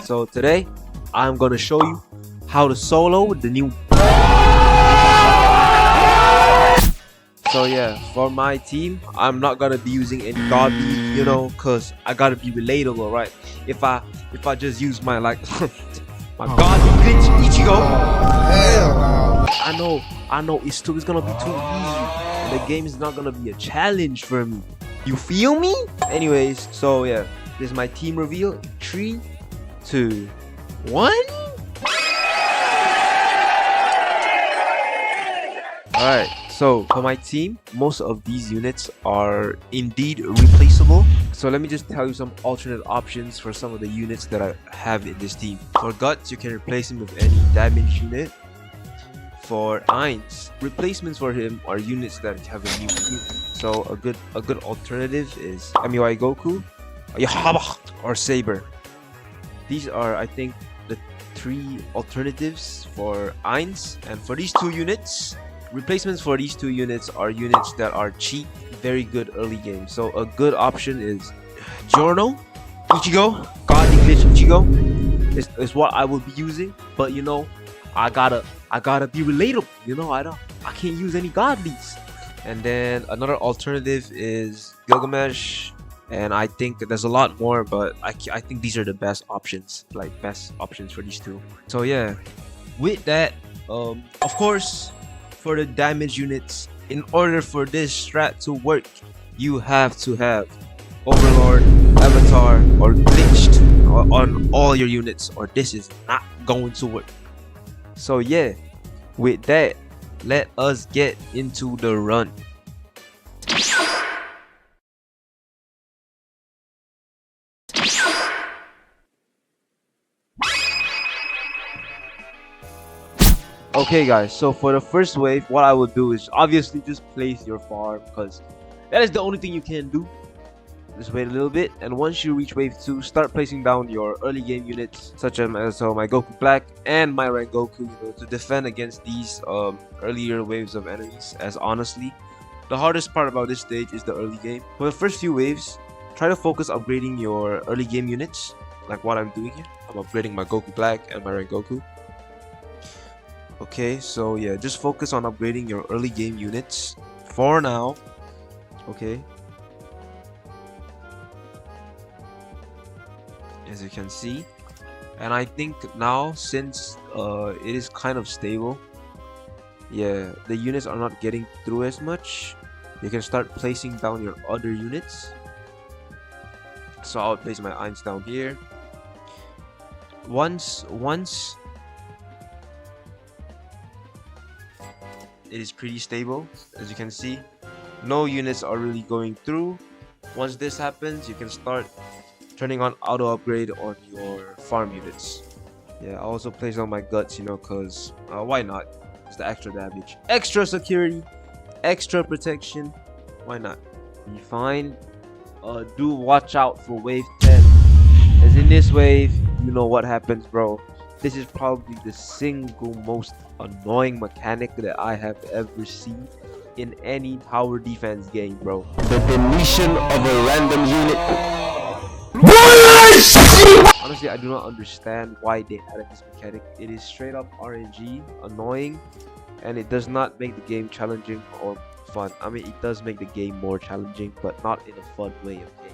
So today I'm gonna show you how to solo the new. So yeah, for my team, I'm not gonna be using any godly, cause I gotta be relatable, right? If I just use my my godly glitch Ichigo, I know it's gonna be too easy. And the game is not gonna be a challenge for me. You feel me? Anyways, so yeah, this is my team reveal. 3, 2, 1. Alright, so for my team, most of these units are indeed replaceable. So let me just tell you some alternate options for some of the units that I have in this team. For Guts, you can replace him with any damage unit. For Ainz, replacements for him are units that have a new team. So a good alternative is MUI Goku, YUHH, or Saber. These are, I think, the 3 alternatives for Ainz. And for these 2 units, replacements for these 2 units are units that are cheap, very good early game. So a good option is Giorno, Ichigo, God English Ichigo is what I will be using. But I gotta be relatable. I can't use any godlies. And then another alternative is Gilgamesh. And I think there's a lot more, but I think these are the best options, best options for these 2. So yeah, with that, of course, for the damage units, in order for this strat to work, you have to have Overlord, Avatar, or Glitched on all your units, or this is not going to work. So yeah, with that, let us get into the run. Okay guys, so for the first wave, what I will do is obviously just place your farm, because that is the only thing you can do. Just wait a little bit, and once you reach wave 2, start placing down your early game units, such as my Goku Black and my Rengoku, to defend against these earlier waves of enemies. As honestly, the hardest part about this stage is the early game. For the first few waves, try to focus upgrading your early game units, like what I'm doing here. I'm upgrading my Goku Black and my Rengoku. Okay, so yeah, just focus on upgrading your early game units for now. Okay, as you can see, and I think now, since it is kind of stable, yeah, the units are not getting through as much, you can start placing down your other units. So I'll place my Ainz down here. Once it is pretty stable, as you can see, no units are really going through. Once this happens, you can start turning on auto upgrade on your farm units. Yeah, I also place on my Guts, because why not? It's the extra damage, extra security, extra protection. Why not? Be fine. Do watch out for wave 10, as in this wave, you know what happens, bro. This is probably the single most annoying mechanic that I have ever seen in any tower defense game, bro. The deletion of a random unit. Honestly, I do not understand why they added this mechanic. It is straight up RNG, annoying, and it does not make the game challenging or fun. I mean, it does make the game more challenging, but not in a fun way, okay?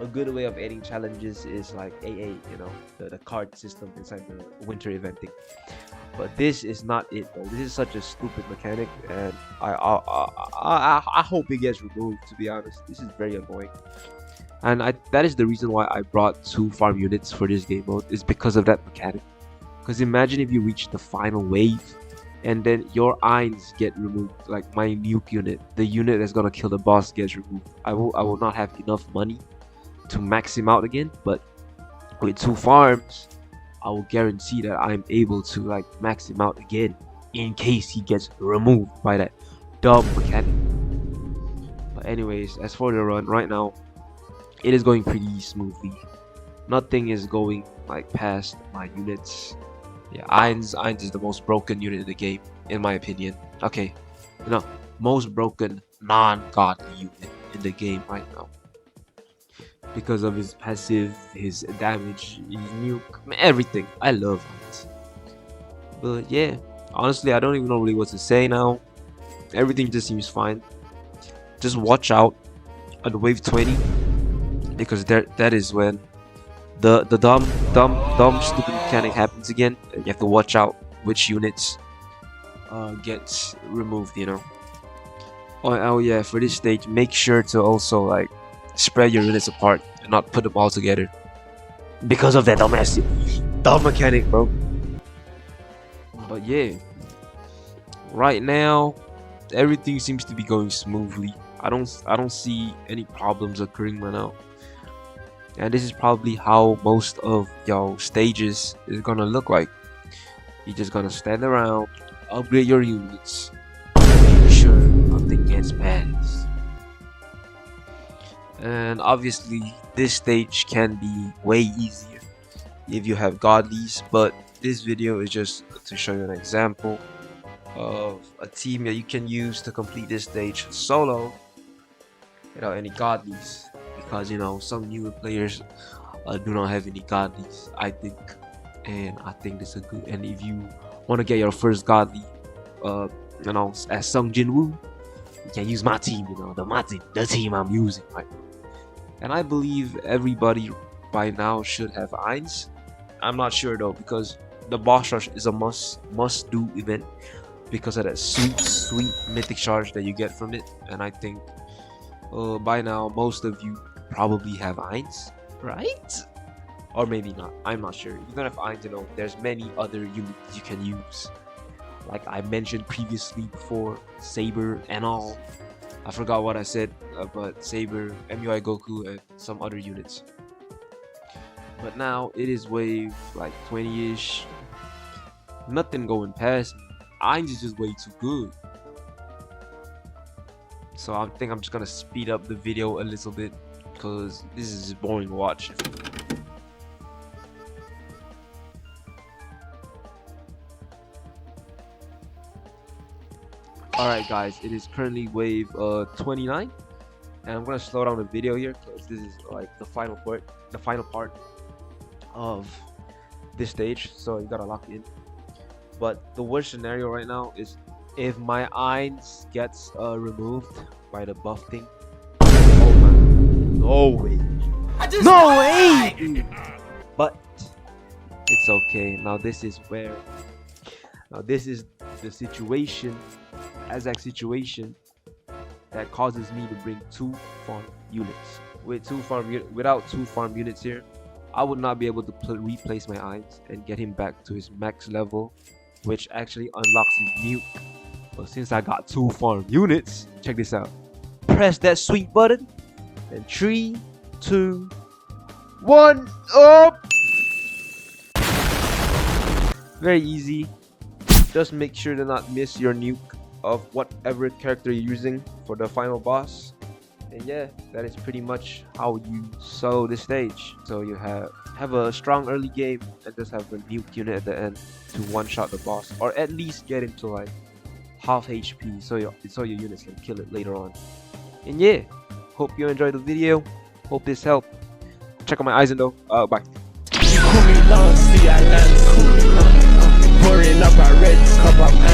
A good way of adding challenges is like AA, the card system inside the winter eventing. But this is not it, though. This is such a stupid mechanic, and I hope it gets removed. To be honest, this is very annoying, and that is the reason why I brought 2 farm units for this game mode, is because of that mechanic. Because imagine if you reach the final wave, and then your Ainz get removed, like my nuke unit, the unit that's gonna kill the boss, gets removed. I will not have enough money to max him out again, but with 2 farms, I will guarantee that I'm able to max him out again in case he gets removed by that dumb mechanic. But anyways, as for the run right now, it is going pretty smoothly. Nothing is going past my units. Yeah, Ainz is the most broken unit in the game, in my opinion. Okay, most broken non-godly unit in the game right now. because of his passive, his damage, his nuke, man, everything. I love it. But yeah, honestly, I don't even know really what to say now. Everything just seems fine. Just watch out at wave 20, because that is when the dumb stupid mechanic happens again, and you have to watch out which units gets removed, you know. Oh yeah, for this stage, make sure to also like spread your units apart and not put them all together because of that dumb mechanic, bro. But yeah, right now everything seems to be going smoothly. I don't see any problems occurring right now. And this is probably how most of y'all stages is gonna look like. You're just gonna stand around, upgrade your units, make sure nothing gets passed. And obviously this stage can be way easier if you have godlies, but this video is just to show you an example of a team that you can use to complete this stage solo without any godlies, because you know some newer players do not have any godlies, I think. And I think this is good. And if you want to get your first godly, you know, as Sung Jin Woo, you can use my team, you know, the team I'm using, right? And I believe everybody by now should have Eins. I'm not sure though, because the boss rush is a must do event because of that sweet mythic charge that you get from it. And I think by now most of you probably have Eins, right? Or maybe not, I'm not sure. If you don't have Eins, you know, there's many other units you can use, like I mentioned previously before, Saber and all. I forgot what I said, but Saber, MUI Goku, and some other units. But now it is wave like 20-ish. Nothing going past me. Eins is just way too good. So I think I'm just gonna speed up the video a little bit because this is boring to watch. Alright guys, it is currently wave 29, and I'm gonna slow down the video here because this is like the final part of this stage, so you gotta lock in. But the worst scenario right now is if my Eins gets removed by the buff thing. Oh man, no way, no way! But it's okay. Now this is the situation, exact situation that causes me to bring 2 farm units. Without 2 farm units here, I would not be able to replace my Eins and get him back to his max level, which actually unlocks his nuke. But since I got 2 farm units, check this out. Press that sweet button, and 3, 2, 1, up! Very easy. Just make sure to not miss your nuke of whatever character you're using for the final boss. And yeah, that is pretty much how you solo this stage. So you have a strong early game and just have a nuke unit at the end to one-shot the boss, or at least get him to like half HP so your units can kill it later on. And yeah, hope you enjoyed the video. Hope this helped. Check out my eyes though. Bye. Pouring up a red cup of